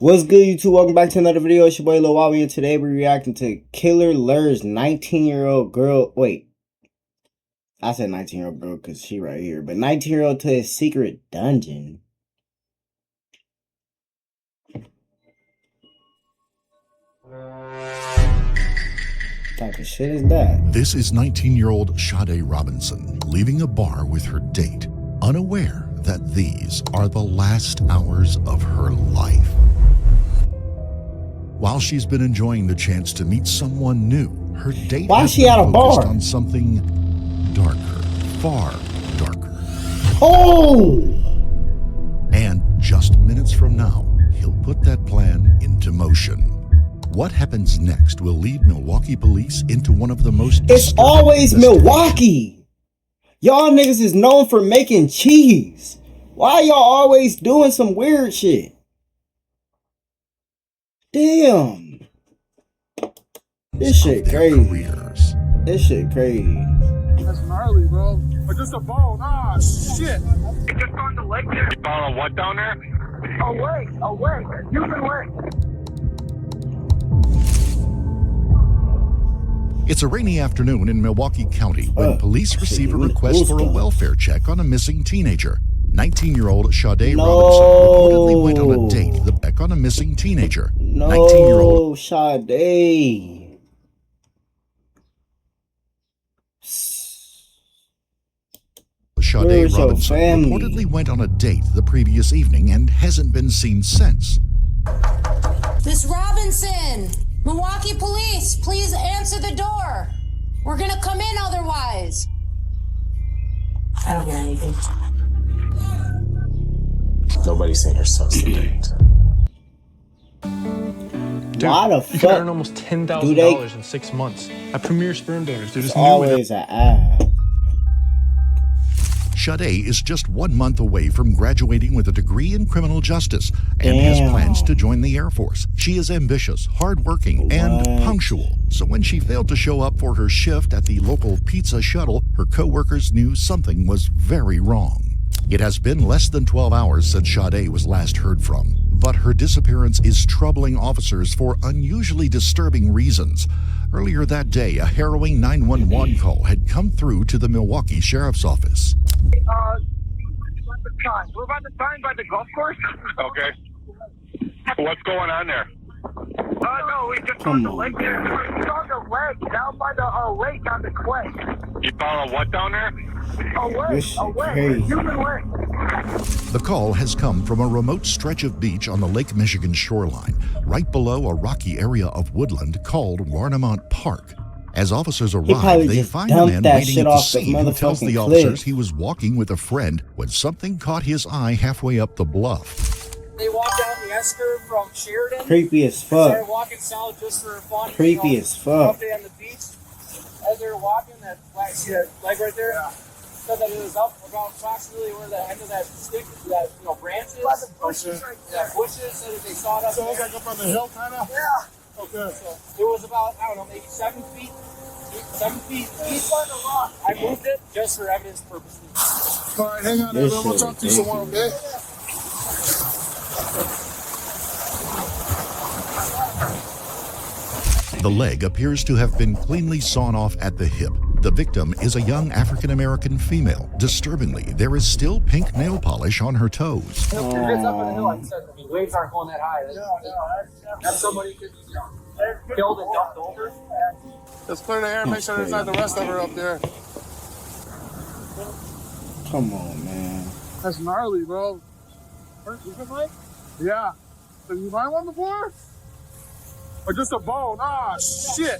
What's good, YouTube? Welcome back to another video. It's your boy Lil Wabi, and today we're reacting to Killer Lur's 19-year-old girl. Wait, I said 19-year-old girl because she right here, but 19-year-old to his secret dungeon. What type of shit is that? This is 19-year-old Sade Robinson leaving a bar with her date, unaware that these are the last hours of her life. While she's been enjoying the chance to meet someone new, her date Why has is she been at a focused bar? on something darker, far darker. Oh! And just minutes from now, he'll put that plan into motion. What happens next will lead Milwaukee police into one of the most It's always Milwaukee. Y'all niggas is known for making cheese. Why y'all always doing some weird shit? Damn. This shit crazy. Careers. This shit crazy. That's gnarly, bro. But just a bone. Ah, shit. It just on the lake there. You follow what down there? A lake. Human lake. It's a rainy afternoon in Milwaukee County when police receive a request for a welfare check on a missing teenager. 19-year-old Sade Robinson reportedly went on a date on a missing teenager. 19-year-old Sade. Sade Robinson reportedly went on a date the previous evening and hasn't been seen since. Miss Robinson! Milwaukee police, please answer the door. We're gonna come in otherwise. I don't hear anything. Nobody's seen her since the date. Dude, why the fuck? You can earn almost $10,000 in 6 months at Premier Sperm Donors. Dude, it's always an ad. Sade is just 1 month away from graduating with a degree in criminal justice and has plans to join the Air Force. She is ambitious, hardworking, and punctual. So when she failed to show up for her shift at the local pizza shuttle, her coworkers knew something was very wrong. It has been less than 12 hours since Sade was last heard from, but her disappearance is troubling officers for unusually disturbing reasons. Earlier that day, a harrowing 911 call had come through to the Milwaukee Sheriff's Office. We're about to sign by the golf course. Okay. What's going on there? No, we just on the lake there. It's on the lake, down by the lake on the clay. You follow what down there? A lake, human lake. The call has come from a remote stretch of beach on the Lake Michigan shoreline, right below a rocky area of woodland called Warnemont Park. As officers arrive, they find a man waiting at the scene who tells the officers he was walking with a friend when something caught his eye halfway up the bluff. They walked down the Esker from Sheridan. Creepy as fuck. Started walking south just for fun. Creepy as fuck. Up there on the beach. As they were walking, that see that leg right there? Yeah. Said that it was up about approximately where the end of that stick, that branches. By the bushes right there. Yeah, bushes. So that they saw it up there. So like up on the hill, kind of. Yeah. Okay. So it was about, I don't know, maybe 7 feet. 7 feet east on the rock. I moved it just for evidence purposes. All right, hang on, everyone. We'll talk to you someone, okay? The leg appears to have been cleanly sawn off at the hip. The victim is a young African-American female. Disturbingly, there is still pink nail polish on her toes. If it's up on the hill, like I said, I mean, waves aren't going that high. That's somebody could be killed and dumped over. Let's clear the air, make sure there's not the rest of her up there. Come on, man. That's gnarly, bro. You can find? Yeah. Have you find one before? Or just a bone? Ah, shit.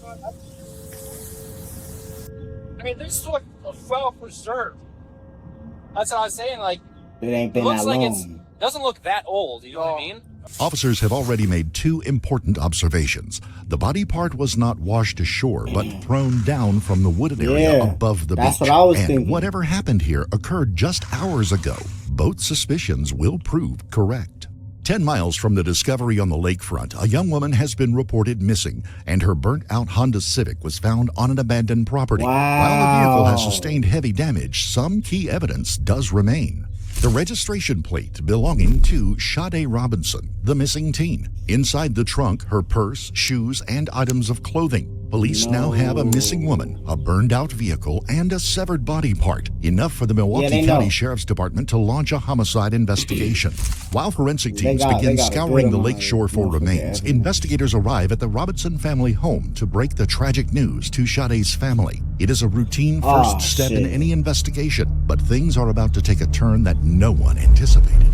I mean, this look well preserved. That's what I was saying. Like, it ain't been looks that like long. it doesn't look that old. You know what I mean? Officers have already made 2 important observations. The body part was not washed ashore, but thrown down from the wooded area above the beach. That's what I was thinking. Whatever happened here occurred just hours ago. Both suspicions will prove correct. 10 miles from the discovery on the lakefront, a young woman has been reported missing, and her burnt-out Honda Civic was found on an abandoned property. Wow. While the vehicle has sustained heavy damage, some key evidence does remain. The registration plate belonging to Sade Robinson, the missing teen. Inside the trunk, her purse, shoes, and items of clothing. Police now have a missing woman, a burned-out vehicle, and a severed body part. Enough for the Milwaukee County Sheriff's Department to launch a homicide investigation. While forensic teams begin scouring the lakeshore for remains, investigators arrive at the Robinson family home to break the tragic news to Sade's family. It is a routine first step in any investigation, but things are about to take a turn that no one anticipated.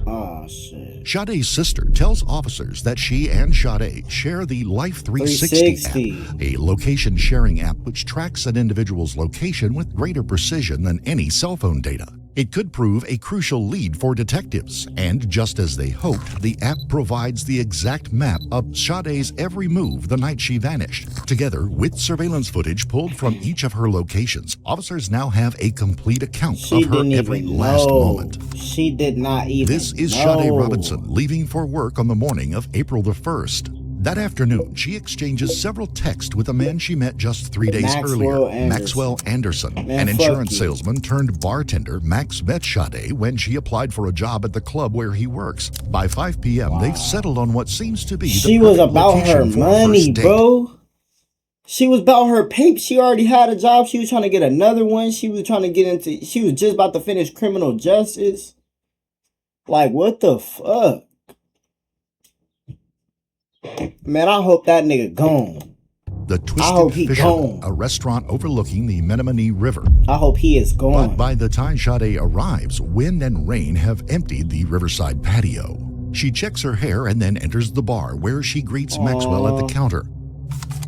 Oh, shit. Sade's sister tells officers that she and Sade share the Life 360 app, a location sharing app which tracks an individual's location with greater precision than any cell phone data. It could prove a crucial lead for detectives, and just as they hoped, the app provides the exact map of Sade's every move the night she vanished. Together with surveillance footage pulled from each of her locations, officers now have a complete account of her every last moment. She did not even This is Sade Robinson leaving for work on the morning of April the 1st. That afternoon, she exchanges several texts with a man she met just 3 days earlier, Maxwell Anderson. An insurance salesman turned bartender. Max met Sade when she applied for a job at the club where he works. By 5 p.m., they've settled on what seems to be She was about her money, bro. She was about her paper. She already had a job. She was trying to get another one. She was trying to get into... She was just about to finish criminal justice. Like, what the fuck? Man, I hope that nigga gone. The Twisted Fisherman, a restaurant overlooking the Menominee River. I hope he is gone. But by the time Sade arrives, wind and rain have emptied the riverside patio. She checks her hair and then enters the bar, where she greets Maxwell at the counter.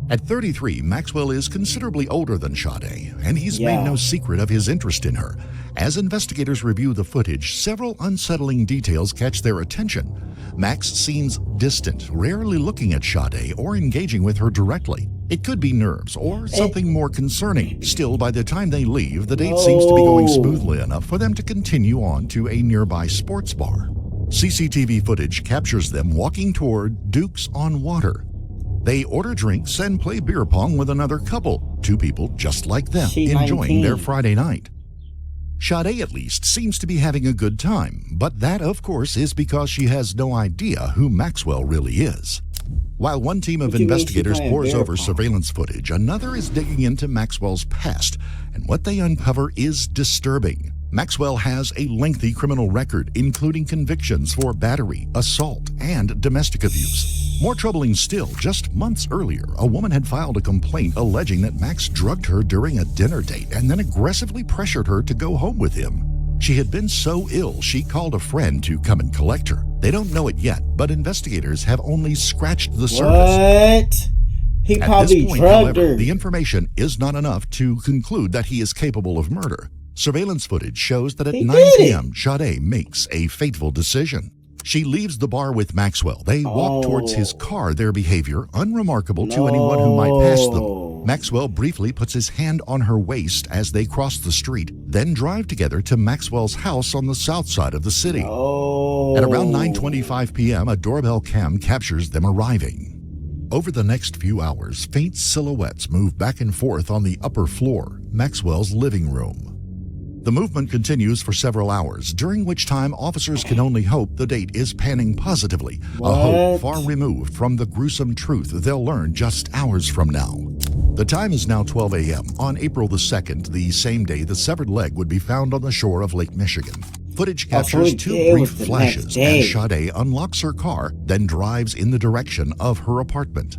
At 33, Maxwell is considerably older than Sade, and he's made no secret of his interest in her. As investigators review the footage, several unsettling details catch their attention. Max seems distant, rarely looking at Sade or engaging with her directly. It could be nerves or something more concerning. Still, by the time they leave, the date seems to be going smoothly enough for them to continue on to a nearby sports bar. CCTV footage captures them walking toward Duke's on Water. They order drinks and play beer pong with another couple, two people just like them, enjoying their Friday night. Sade, at least, seems to be having a good time, but that, of course, is because she has no idea who Maxwell really is. While one team of investigators pores over surveillance footage, another is digging into Maxwell's past, and what they uncover is disturbing. Maxwell has a lengthy criminal record, including convictions for battery, assault, and domestic abuse. More troubling still, just months earlier, a woman had filed a complaint alleging that Max drugged her during a dinner date and then aggressively pressured her to go home with him. She had been so ill, she called a friend to come and collect her. They don't know it yet, but investigators have only scratched the surface. What? He probably drugged her. The information is not enough to conclude that he is capable of murder. Surveillance footage shows that at 9 p.m., Sade makes a fateful decision. She leaves the bar with Maxwell. They walk towards his car, their behavior unremarkable to anyone who might pass them. Maxwell briefly puts his hand on her waist as they cross the street, then drive together to Maxwell's house on the south side of the city. At around 9:25 p.m., a doorbell cam captures them arriving. Over the next few hours, faint silhouettes move back and forth on the upper floor, Maxwell's living room. The movement continues for several hours, during which time officers can only hope the date is panning positively, a hope far removed from the gruesome truth they'll learn just hours from now. The time is now 12 a.m. on April the 2nd, the same day the severed leg would be found on the shore of Lake Michigan. Footage captures two brief flashes as Sade unlocks her car, then drives in the direction of her apartment.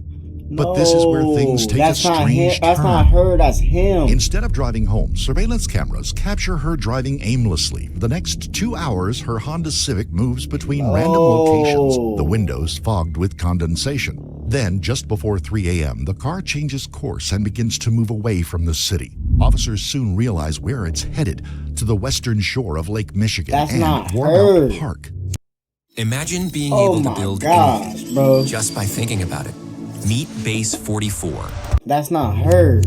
But this is where things take a strange turn. That's not her, that's him. Instead of driving home, surveillance cameras capture her driving aimlessly. The next 2 hours, her Honda Civic moves between random locations, the windows fogged with condensation. Then, just before 3 a.m., the car changes course and begins to move away from the city. Officers soon realize where it's headed, to the western shore of Lake Michigan and Warmount Park. Imagine being able to build anything just by thinking about it. Meet Base 44. That's not her.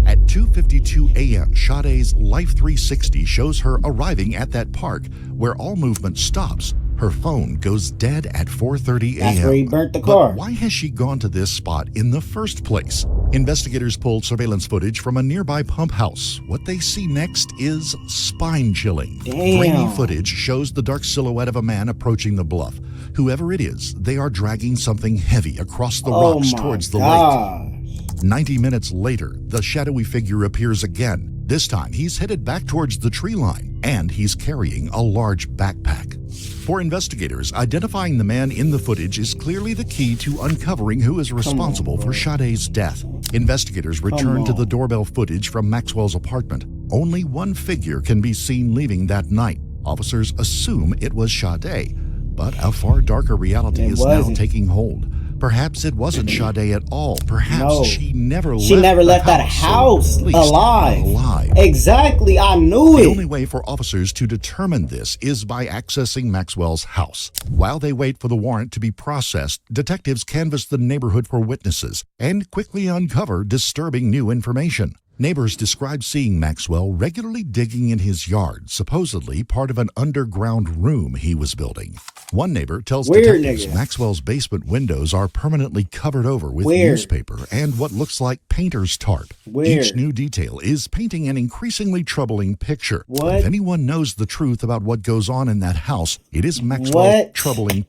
At 2:52 a.m., Sade's Life 360 shows her arriving at that park, where all movement stops. Her phone goes dead at 4:30 a.m. That's where he burnt the car. But why has she gone to this spot in the first place? Investigators pulled surveillance footage from a nearby pump house. What they see next is spine-chilling. Grainy footage shows the dark silhouette of a man approaching the bluff. Whoever it is, they are dragging something heavy across the rocks towards the lake. 90 minutes later, the shadowy figure appears again. This time, he's headed back towards the tree line, and he's carrying a large backpack. For investigators, identifying the man in the footage is clearly the key to uncovering who is responsible for Sade's death. Investigators return to the doorbell footage from Maxwell's apartment. Only one figure can be seen leaving that night. Officers assume it was Sade, but a far darker reality is now taking hold. Perhaps it wasn't Sade at all. Perhaps she never left that house alive. Exactly, I knew it. The only way for officers to determine this is by accessing Maxwell's house. While they wait for the warrant to be processed, detectives canvass the neighborhood for witnesses and quickly uncover disturbing new information. Neighbors describe seeing Maxwell regularly digging in his yard, supposedly part of an underground room he was building. One neighbor tells detectives Maxwell's basement windows are permanently covered over with newspaper and what looks like painter's tarp. Each new detail is painting an increasingly troubling picture. If anyone knows the truth about what goes on in that house, it is Maxwell's troubling.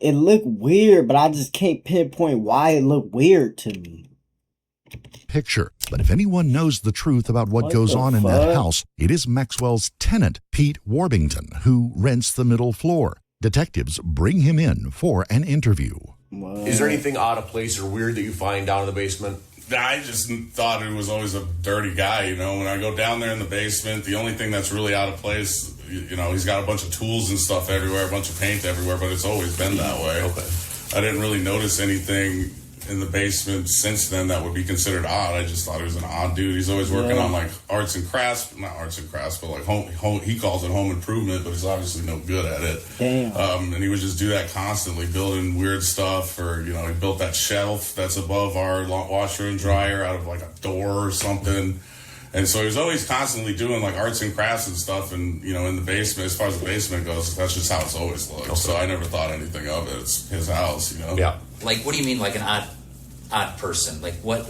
It looked weird, but I just can't pinpoint why it looked weird to me. Picture. But if anyone knows the truth about what goes on in that house, it is Maxwell's tenant, Pete Warbington, who rents the middle floor. Detectives bring him in for an interview. Is there anything out of place or weird that you find down in the basement? I just thought it was always a dirty guy, you know. When I go down there in the basement, the only thing that's really out of place, you know, he's got a bunch of tools and stuff everywhere, a bunch of paint everywhere, but it's always been that way. I didn't really notice anything in the basement since then that would be considered odd. I just thought he was an odd dude. He's always working on like arts and crafts, not arts and crafts, but like home he calls it home improvement, but he's obviously no good at it. And he would just do that constantly, building weird stuff. Or, you know, he built that shelf that's above our washer and dryer out of like a door or something. And so he was always constantly doing like arts and crafts and stuff. And, you know, in the basement, as far as the basement goes, that's just how it's always looked. So I never thought anything of it. It's his house, you know? Yeah. Like, what do you mean, like an odd person? Like, what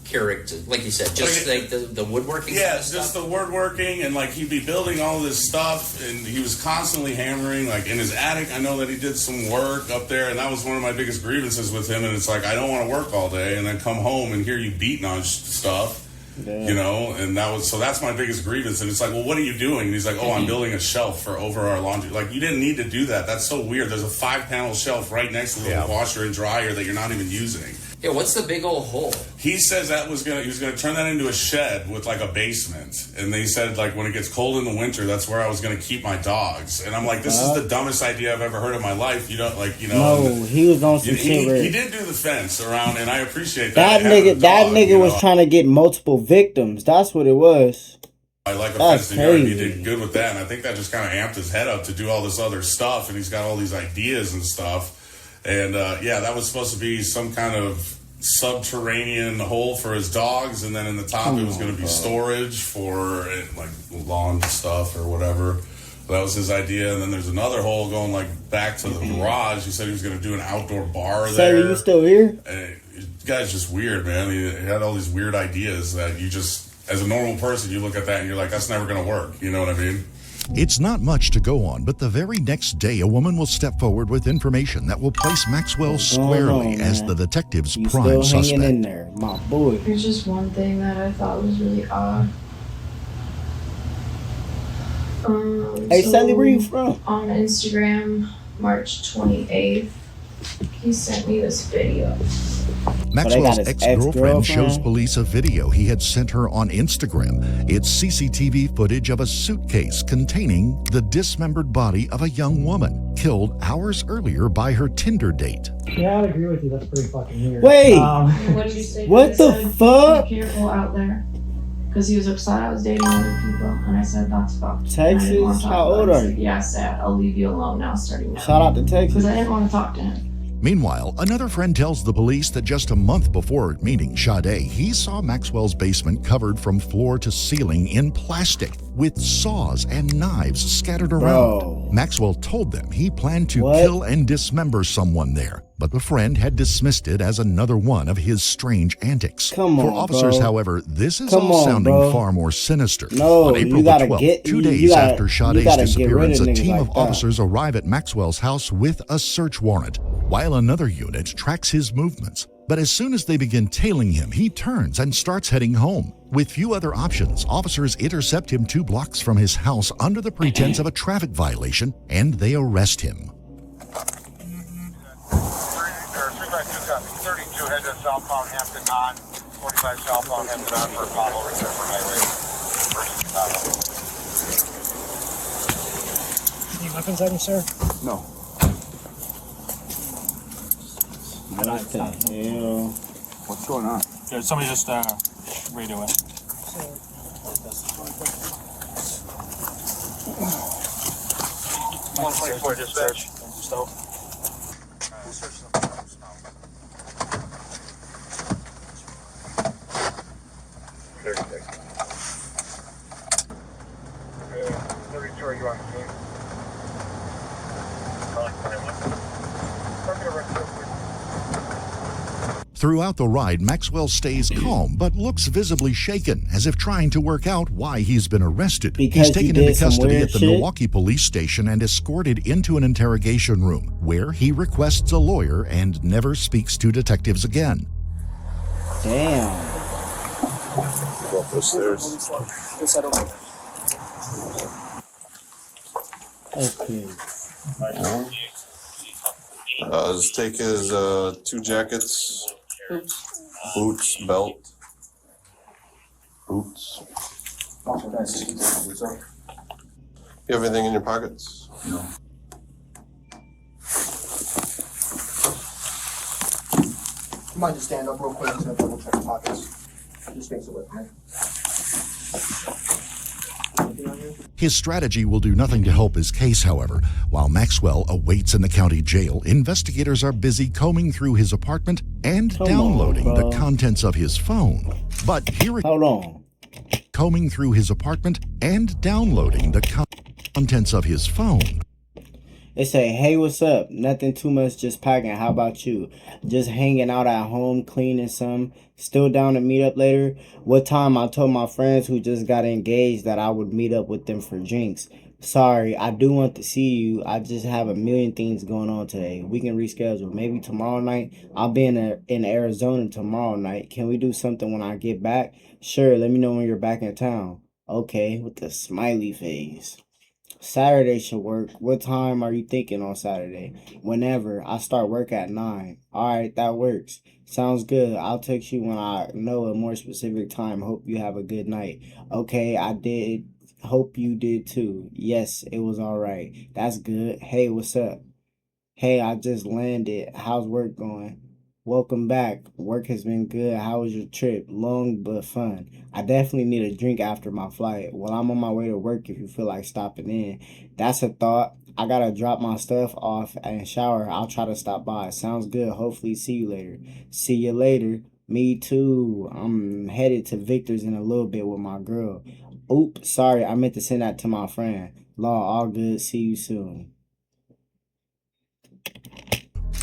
character? Like you said, just like the woodworking? Yeah, kind of just stuff? the woodworking, and like he'd be building all this stuff, and he was constantly hammering. Like in his attic, I know that he did some work up there, and that was one of my biggest grievances with him. And it's like, I don't want to work all day and then come home and hear you beating on stuff. You know, and that's my biggest grievance. And it's like, well, what are you doing? And he's like, oh, I'm building a shelf for over our laundry. Like, you didn't need to do that. That's so weird. There's a 5-panel shelf right next to the washer and dryer that you're not even using. Yeah, what's the big old hole? He says he was gonna turn that into a shed with like a basement. And they said, like, when it gets cold in the winter, that's where I was gonna keep my dogs. And I'm like, this is the dumbest idea I've ever heard in my life. You don't, like, you know. No, he was on some shit. He did do the fence around, and I appreciate that. That nigga was trying to get multiple victims. That's what it was. I like a fenced yard, and he did good with that. And I think that just kind of amped his head up to do all this other stuff. And he's got all these ideas and stuff. And that was supposed to be some kind of subterranean hole for his dogs, and then in the top it was going to be storage for like lawn stuff or whatever. That was his idea. And then there's another hole going like back to the garage. He said he was going to do an outdoor bar there. So are you still here? The guy's just weird, man. He had all these weird ideas that you just, as a normal person, you look at that and you're like, that's never going to work. You know what I mean? It's not much to go on, but the very next day, a woman will step forward with information that will place Maxwell squarely as the detective's prime suspect. Hanging in there, my boy. There's just one thing that I thought was really odd. Hey, Sally, where you from? On Instagram, March 28th, he sent me this video. Maxwell's ex-girlfriend shows police a video he had sent her on Instagram. It's CCTV footage of a suitcase containing the dismembered body of a young woman killed hours earlier by her Tinder date. Yeah, I agree with you. That's pretty fucking weird. Wait! What did you say? What the fuck? Be careful out there. Because he was upset I was dating other people. And I said, that's fucked. Texas? How old are you? Yeah, I said, I'll leave you alone now starting now. Shout out to Texas. Because I didn't want to talk to him. Meanwhile, another friend tells the police that just a month before meeting Sade, he saw Maxwell's basement covered from floor to ceiling in plastic with saws and knives scattered around. Bro. Maxwell told them he planned to kill and dismember someone there, but the friend had dismissed it as another one of his strange antics. Come on, For officers, bro. however, this is Come all on, sounding bro. far more sinister. No, On April you the gotta 12th, get- 2 you days gotta- after you Sade's gotta get rid disappearance, of a niggas team like of that. officers arrive at Maxwell's house with a search warrant, while another unit tracks his movements. But as soon as they begin tailing him, he turns and starts heading home. With few other options, officers intercept him 2 blocks from his house under the pretense of a traffic violation, and they arrest him. 32 head to southbound Hampton on, 45 southbound Hampton on for Apollo return for highway. Any weapons on you, sir? No. What the hell? What's going on? Yeah, somebody just radio it. 124 dispatch. Throughout the ride, Maxwell stays calm but looks visibly shaken, as if trying to work out why he's been arrested. Because He's he taken did into some custody weird at the shit? Milwaukee police station and escorted into an interrogation room, where he requests a lawyer and never speaks to detectives again. Damn. Go up those stairs. Okay. Just take his 2 jackets, boots, belt. Boots. You have anything in your pockets? No. You mind just stand up real quick and double check the pockets? Just face away from me. His strategy will do nothing to help his case, however. While Maxwell awaits in the county jail, investigators are busy combing through his apartment and downloading the contents of his phone. But here Hold on. combing through his apartment and downloading the contents of his phone. They say, hey, what's up? Nothing too much, just packing. How about you? Just hanging out at home, cleaning some. Still down to meet up later? What time? I told my friends who just got engaged that I would meet up with them for drinks. Sorry, I do want to see you. I just have a million things going on today. We can reschedule. Maybe tomorrow night. I'll be in Arizona tomorrow night. Can we do something when I get back? Sure, let me know when you're back in town. Okay, with the smiley face. Saturday should work. What time are you thinking on Saturday? Whenever. I start work at 9. Alright, that works. Sounds good. I'll text you when I know a more specific time. Hope you have a good night. Okay, I did. Hope you did too. Yes, it was alright. That's good. Hey, what's up? Hey, I just landed. How's work going? Welcome back. Work has been good. How was your trip? Long but fun. I definitely need a drink after my flight. Well, I'm on my way to work if you feel like stopping in. That's a thought. I gotta drop my stuff off and shower. I'll try to stop by. Sounds good. Hopefully see you later. See you later. Me too. I'm headed to Victor's in a little bit with my girl. Oops, sorry. I meant to send that to my friend. Law, all good. See you soon.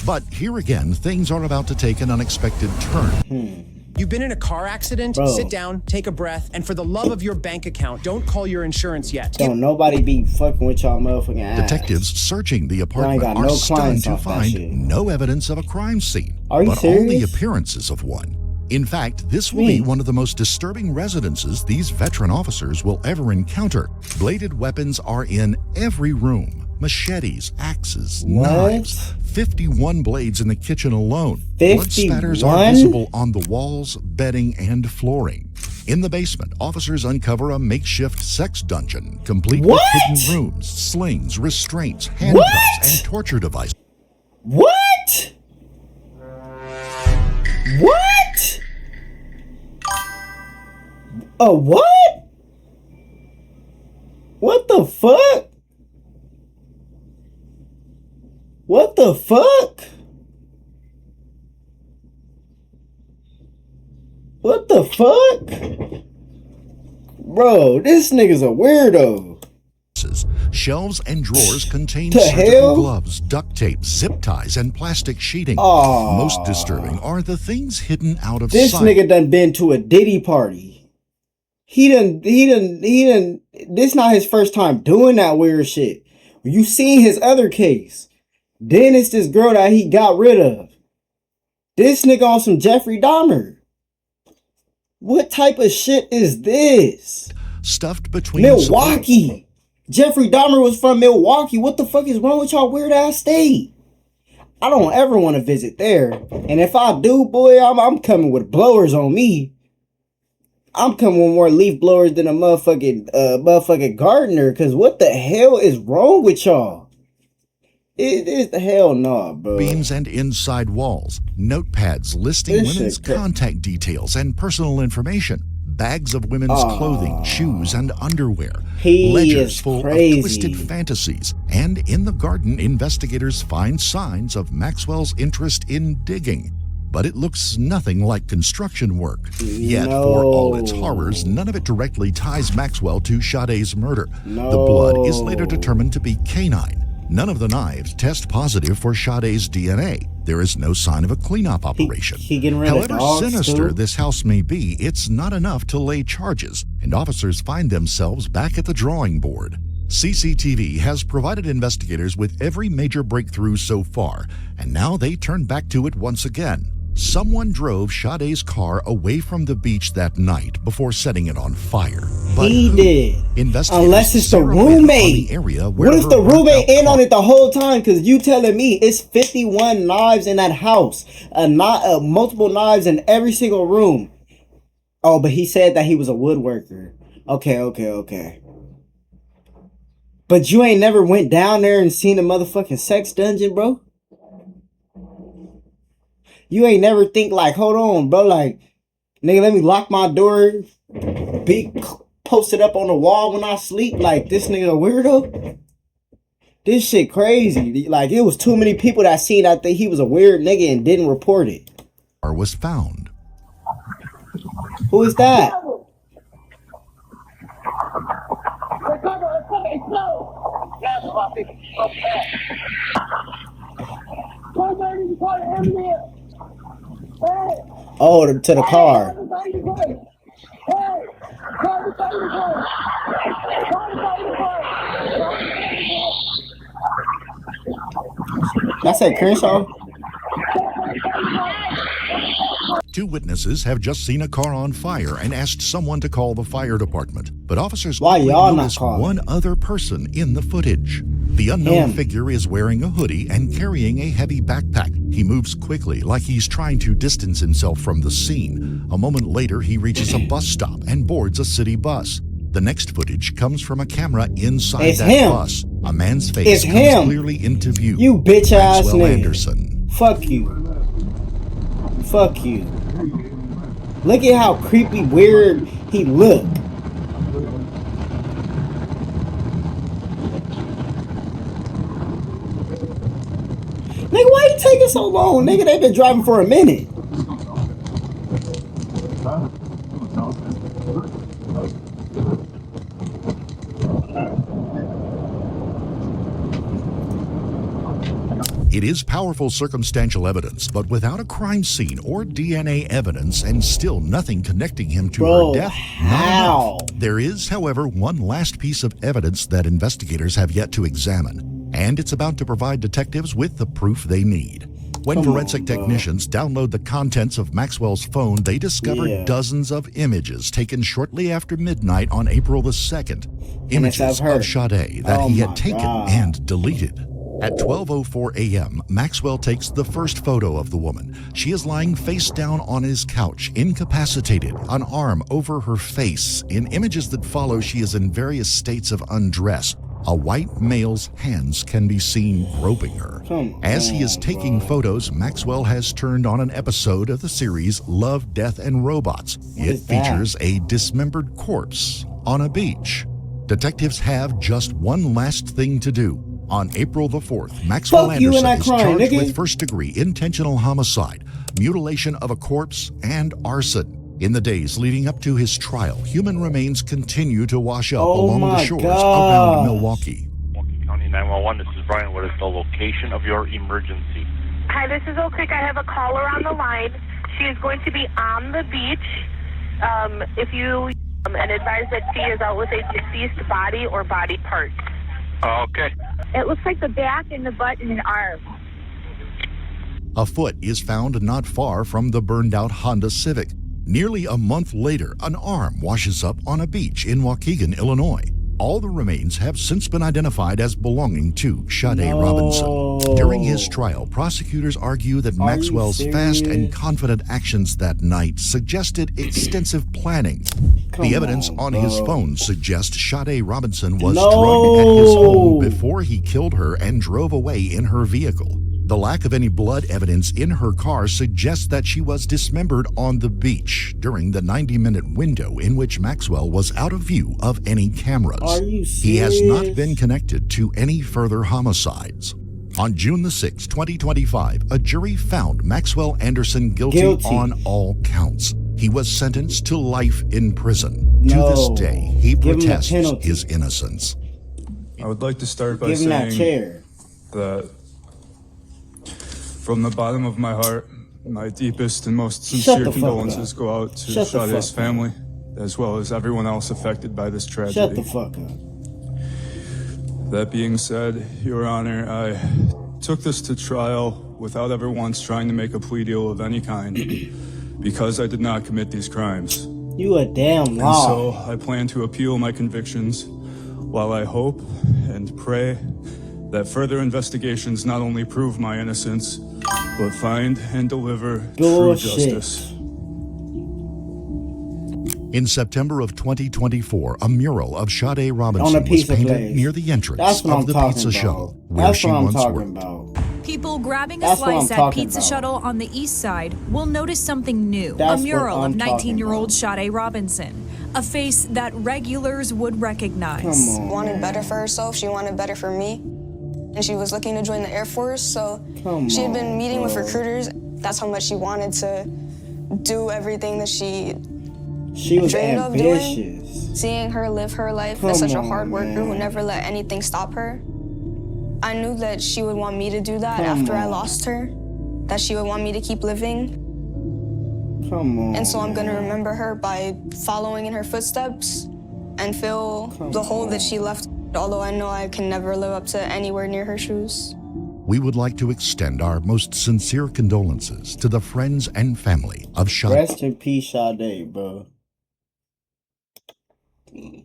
But here again, things are about to take an unexpected turn. You've been in a car accident? Bro. Sit down, take a breath, and for the love of your bank account, don't call your insurance yet. Don't nobody be fucking with y'all motherfucking ass. Detectives searching the Y'all apartment ain't got are no stunned clients to off that find shit. no evidence of a crime scene, Are you but only serious? appearances of one. In fact, this will be one of the most disturbing residences these veteran officers will ever encounter. Bladed weapons are in every room. Machetes, axes, knives. 51 blades in the kitchen alone. Blood spatters are 51? visible on the walls, bedding, and flooring. In the basement, officers uncover a makeshift sex dungeon, complete with hidden rooms, slings, restraints, handcuffs, and torture devices. What? What? A what? What the fuck? What the fuck? What the fuck? Bro, this nigga's a weirdo. Shelves and drawers contain The surgical hell? gloves, duct tape, zip ties, and plastic sheeting. Aw. Most disturbing are the things hidden out of This sight. nigga done been to a Diddy party. He done, this not his first time doing that weird shit. You seen his other case. Then it's this girl that he got rid of. This nigga on some Jeffrey Dahmer. What type of shit is this? Stuffed between Milwaukee. Jeffrey Dahmer was from Milwaukee. What the fuck is wrong with y'all weird ass state? I don't ever want to visit there. And if I do, boy, I'm coming with blowers on me. I'm coming with more leaf blowers than a motherfucking gardener. Cause what the hell is wrong with y'all? It is the hell no, bro. beams and inside walls, notepads listing This women's shit cra- contact details and personal information, bags of women's clothing, shoes, and underwear, He ledgers is full crazy. of twisted fantasies, and in the garden, investigators find signs of Maxwell's interest in digging. But it looks nothing like construction work. Yet, for all its horrors, none of it directly ties Maxwell to Sade's murder. The blood is later determined to be canine. None of the knives test positive for Sade's DNA. There is no sign of a cleanup operation. He getting rid of However dogs, sinister too? this house may be, it's not enough to lay charges, and officers find themselves back at the drawing board. CCTV has provided investigators with every major breakthrough so far, and now they turn back to it once again. Someone drove Sade's car away from the beach that night before setting it on fire. But He who? did. Investigators Unless it's the zero in on roommate. the area What where if her the burnt roommate out in car- on it the whole time? Because you telling me it's 51 knives in that house. Multiple knives in every single room. Oh, but he said that he was a woodworker. Okay. But you ain't never went down there and seen a motherfucking sex dungeon, bro? You ain't never think like, hold on, bro, like, nigga, let me lock my door, be posted up on the wall when I sleep, like, this nigga a weirdo? This shit crazy. Like, it was too many people that seen that think he was a weird nigga and didn't report it. was found. Who is that? Oh, to the car. That's at Crenshaw. Two witnesses have just seen a car on fire and asked someone to call the fire department. But officers Why quickly y'all not noticed calling? one other person in the footage. The unknown Him. figure is wearing a hoodie and carrying a heavy backpack. He moves quickly, like he's trying to distance himself from the scene. A moment later, he reaches a bus stop and boards a city bus. The next footage comes from a camera inside It's that him. bus. A man's face It's comes him. clearly into view. You bitch ass Maxwell nigga. Anderson. Fuck you. Fuck you. Look at how creepy weird he look. Nigga, why you taking so long? Nigga, they been driving for a minute. It is powerful circumstantial evidence, but without a crime scene or DNA evidence and still nothing connecting him to Bro, her death, how? not enough. There is, however, one last piece of evidence that investigators have yet to examine, and it's about to provide detectives with the proof they need. When Come forensic on, bro. technicians download the contents of Maxwell's phone, they discover Yeah. dozens of images taken shortly after midnight on April the 2nd. And it's Images of her. of Sade that Oh he my had taken God. and deleted. At 12:04 a.m., Maxwell takes the first photo of the woman. She is lying face down on his couch, incapacitated, an arm over her face. In images that follow, she is in various states of undress. A white male's hands can be seen groping her. Come As he is on, taking photos, Maxwell has turned on an episode of the series Love, Death, and Robots. What It is that? features a dismembered corpse on a beach. Detectives have just one last thing to do. On April the 4th, Maxwell Fuck you and Anderson that is crime, charged nigga. with first-degree intentional homicide, mutilation of a corpse, and arson. In the days leading up to his trial, human remains continue to wash up Oh along the my shores gosh. around Milwaukee. Milwaukee County 911, this is Brian. What is the location of your emergency? Hi, this is Oak Creek. I have a caller on the line. She is going to be on the beach. If you and advise that she is out with a deceased body or body parts. Okay. It looks like the back and the butt and an arm. A foot is found not far from the burned-out Honda Civic. Nearly a month later, an arm washes up on a beach in Waukegan, Illinois. All the remains have since been identified as belonging to Sade Robinson. During his trial, prosecutors argue that Maxwell's fast and confident actions that night suggested extensive planning. The evidence on his phone suggests Sade Robinson was drugged at his home before he killed her and drove away in her vehicle. The lack of any blood evidence in her car suggests that she was dismembered on the beach during the 90-minute window in which Maxwell was out of view of any cameras. Are you serious? He has not been connected to any further homicides. On June the 6th, 2025, a jury found Maxwell Anderson guilty on all counts. He was sentenced to life in prison. To this day, he protests his innocence. I would like to start by Give him that saying chair. that from the bottom of my heart, my deepest and most sincere condolences go out to Sade's family, as well as everyone else affected by this tragedy. Shut the fuck up. That being said, Your Honor, I took this to trial without ever once trying to make a plea deal of any kind, because I did not commit these crimes. You a damn And lie. so I plan to appeal my convictions, while I hope and pray that further investigations not only prove my innocence, but find and deliver true justice. In September of 2024, a mural of Sade On a Robinson was pizza painted place. near the entrance That's what of I'm the talking pizza about. shuttle where That's she what I'm once talking worked. about. People grabbing a That's what I'm slice at talking Pizza about. Shuttle on the east side will notice something new. That's a mural what of I'm talking 19-year-old Sade Robinson. A face that regulars would recognize. She wanted better for herself. She wanted better for me. And she was looking to join the Air Force. So she had been meeting with recruiters. That's how much she wanted to do everything that she was dreamed of ambitious. doing. Seeing her live her life as such a hard worker who never let anything stop her. I knew that she would want me to do that after I lost her. That she would want me to keep living. Come on. And so I'm gonna remember her by following in her footsteps and fill the hole that she left, although I know I can never live up to anywhere near her shoes. We would like to extend our most sincere condolences to the friends and family of Sade. Rest in peace, Sade, bro.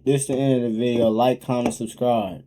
This is the end of the video. Like, comment, subscribe.